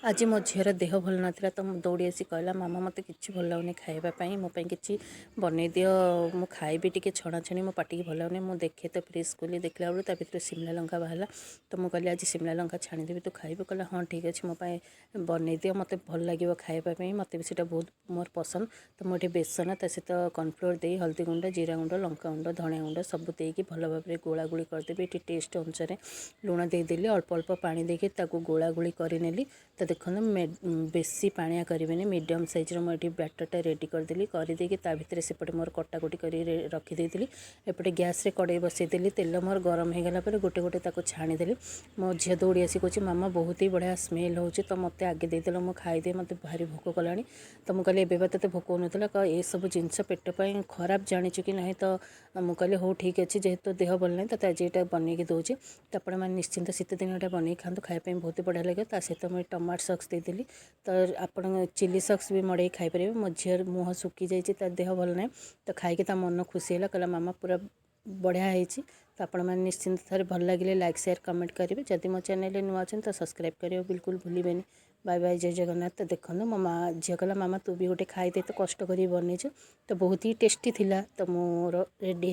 आज मो झीर देह भल नाला तो दौड़ी आसी कहला मामा मत कि भल लगुनि खावाई मोपाई कि बनई दि मु खाइबी टी छणाछणी मो पाटिकी भल लगुनि मुझे देखे तो फ्रिज खोली देखला बेलू भितर सिमला लंका बाहर तो मुझे कहली आज सिमला लंका छाणीदेवी तू खाइबू कहला हाँ ठीक अच्छे मोपाई बनई दि मत भल लगे खावाई मत भी से बहुत मोर पसंद तो मुझे बेसन ता सहित कॉर्नफ्लोर दे हल्दी गुंड जीरा गुंड लंका गुंड धनिया गुंड सब देकी भल भाव में गोला गोली करदेवी ये टेस्ट अनुसार लुण देदेली अल्प अल्प पानी देके गोला गोली करनेली तो देखो बेसी पानिया करें मीडियम साइज्र मुझे बैटरटा रेडी करदेली करदेकी भितर सेपटे मोर कटाकटी कर रखीदी एपटे गैस रे कड़े बसईदेली तेल मोर गरम हो गला गोटे गोटे छाणीदेली मो झील दौड़ी आसी कहे मामा बहुत ही बढ़िया स्मेल हो तो मत आगे देदेल मुझे खाईदे मत भारी भोक कला तो मुझे कहली एवं ते भोक होता ये सब जिनस पेट पर खराब जाचु कि ना तो मुझे कहली हो ठीक अच्छे जेहेतु देह भल ना तो आज ये बनईकी दूसरी तो आप निश्चिंत शीत दिन यहाँ बन खाते खायापी बहुत बढ़िया लगे सहित मुझे टमाटो सक्स देदेली तो आप चिली सक्स भी मड़े खाईपर मो झील मुँह सुखी जाइए देह भल ना तो खाई मन खुशी है कहला मामा पूरा बढ़िया होती तो आपण मैंने निश्चिंत थे भल लगे लाइक शेयर कमेंट करेंगे जदि मो चैनल नुआ अच्छा तो सब्सक्राइब करेंगे बिल्कुल भूलें। बाय बाय जय जगन्नाथ। तो देखो मो झील कहला मामा तू भी गोटे खाईदे तो कष्ट कर बनईଛୁ तो बहुत ही टेस्टी थिला तो मोर रेडी